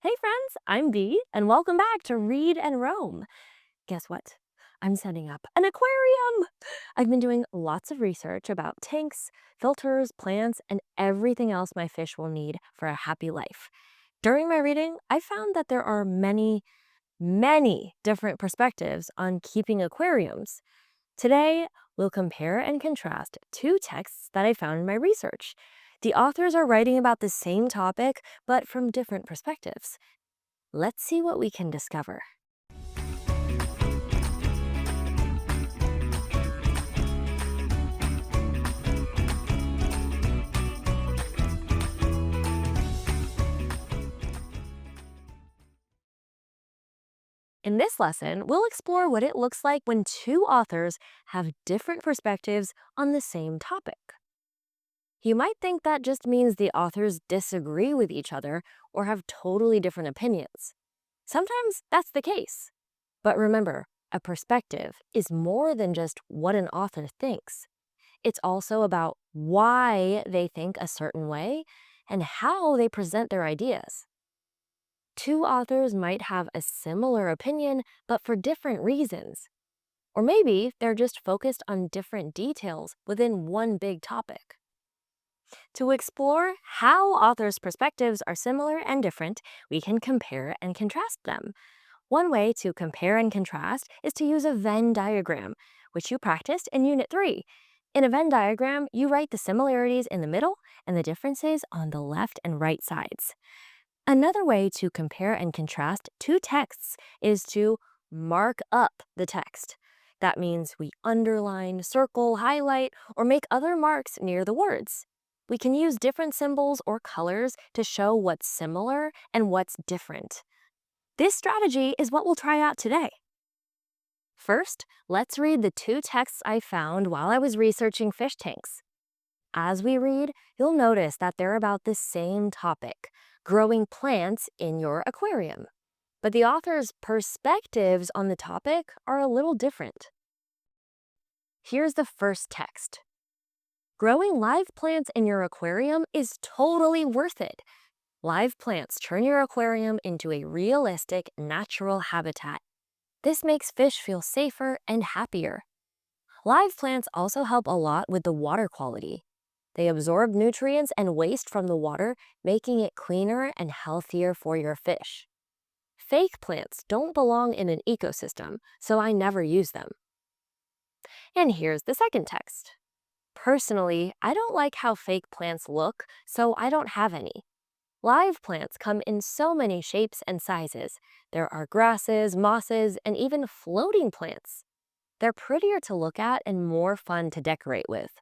Hey friends, I'm Bee, and welcome back to Read and Roam. Guess what? I'm setting up an aquarium! I've been doing lots of research about tanks, filters, plants, and everything else my fish will need for a happy life. During my reading, I found that there are many different perspectives on keeping aquariums. Today, we'll compare and contrast two texts that I found in my research. The authors are writing about the same topic, but from different perspectives. Let's see what we can discover. In this lesson, we'll explore what it looks like when two authors have different perspectives on the same topic. You might think that just means the authors disagree with each other or have totally different opinions. Sometimes that's the case. But remember, a perspective is more than just what an author thinks. It's also about why they think a certain way and how they present their ideas. Two authors might have a similar opinion, but for different reasons. Or maybe they're just focused on different details within one big topic. To explore how authors' perspectives are similar and different, we can compare and contrast them. One way to compare and contrast is to use a Venn diagram, which you practiced in Unit 3. In a Venn diagram, you write the similarities in the middle and the differences on the left and right sides. Another way to compare and contrast two texts is to mark up the text. That means we underline, circle, highlight, or make other marks near the words. We can use different symbols or colors to show what's similar and what's different. This strategy is what we'll try out today. First, let's read the two texts I found while I was researching fish tanks. As we read, you'll notice that they're about the same topic, growing plants in your aquarium. But the author's perspectives on the topic are a little different. Here's the first text. Growing live plants in your aquarium is totally worth it. Live plants turn your aquarium into a realistic, natural habitat. This makes fish feel safer and happier. Live plants also help a lot with the water quality. They absorb nutrients and waste from the water, making it cleaner and healthier for your fish. Fake plants don't belong in an ecosystem, so I never use them. And here's the second text. Personally, I don't like how fake plants look, so I don't have any. Live plants come in so many shapes and sizes. There are grasses, mosses, and even floating plants. They're prettier to look at and more fun to decorate with.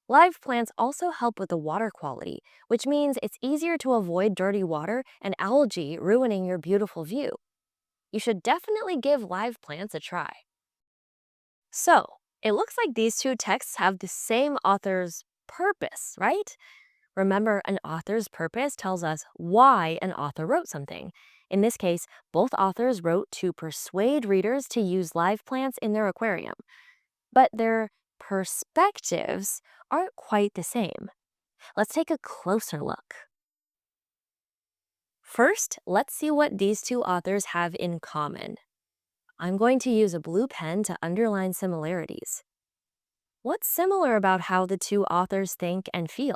Live plants also help with the water quality, which means it's easier to avoid dirty water and algae ruining your beautiful view. You should definitely give live plants a try. So, it looks like these two texts have the same author's purpose, right? Remember, an author's purpose tells us why an author wrote something. In this case, both authors wrote to persuade readers to use live plants in their aquarium. But their perspectives aren't quite the same. Let's take a closer look. First, let's see what these two authors have in common. I'm going to use a blue pen to underline similarities. What's similar about how the two authors think and feel?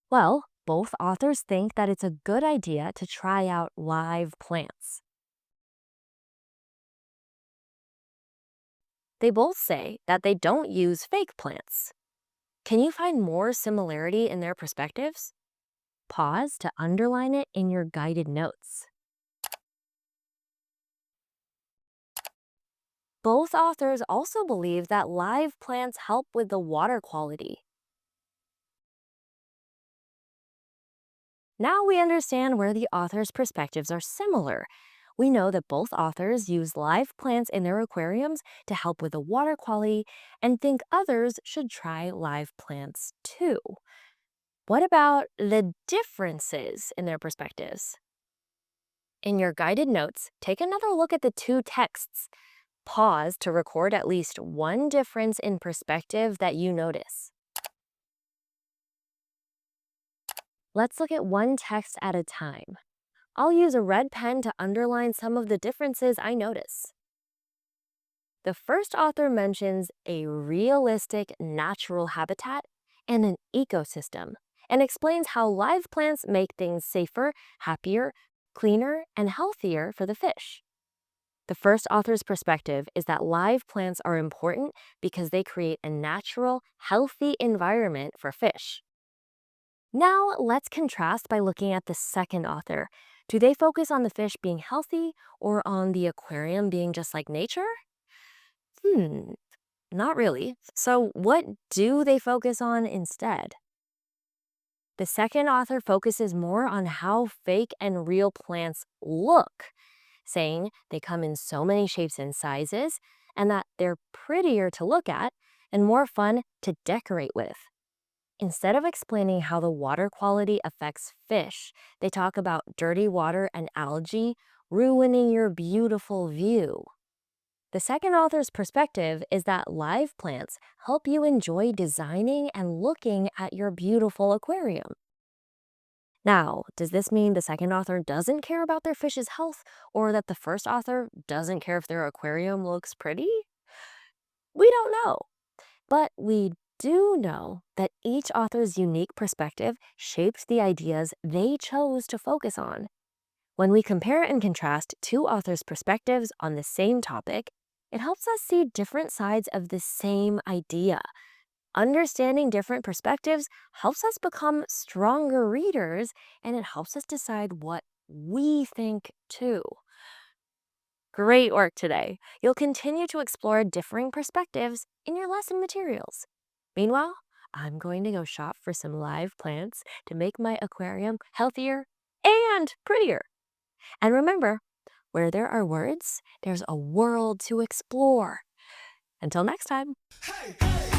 Well, both authors think that it's a good idea to try out live plants. They both say that they don't use fake plants. Can you find more similarity in their perspectives? Pause to underline it in your guided notes. Both authors also believe that live plants help with the water quality. Now we understand where the authors' perspectives are similar. We know that both authors use live plants in their aquariums to help with the water quality and think others should try live plants too. What about the differences in their perspectives? In your guided notes, take another look at the two texts. Pause to record at least one difference in perspective that you notice. Let's look at one text at a time. I'll use a red pen to underline some of the differences I notice. The first author mentions a realistic natural habitat and an ecosystem and explains how live plants make things safer, happier, cleaner, and healthier for the fish. The first author's perspective is that live plants are important because they create a natural, healthy environment for fish. Now, let's contrast by looking at the second author. Do they focus on the fish being healthy or on the aquarium being just like nature? Hmm, not really. So, what do they focus on instead? The second author focuses more on how fake and real plants look, saying they come in so many shapes and sizes and that they're prettier to look at and more fun to decorate with. Instead of explaining how the water quality affects fish, they talk about dirty water and algae ruining your beautiful view. The second author's perspective is that live plants help you enjoy designing and looking at your beautiful aquarium. Now, does this mean the second author doesn't care about their fish's health or that the first author doesn't care if their aquarium looks pretty? We don't know, but we do know that each author's unique perspective shapes the ideas they chose to focus on. When we compare and contrast two authors' perspectives on the same topic, it helps us see different sides of the same idea. Understanding different perspectives helps us become stronger readers, and it helps us decide what we think too. Great work today. You'll continue to explore differing perspectives in your lesson materials. Meanwhile, I'm going to go shop for some live plants to make my aquarium healthier and prettier. And remember, where there are words, there's a world to explore. Until next time. Hey, hey.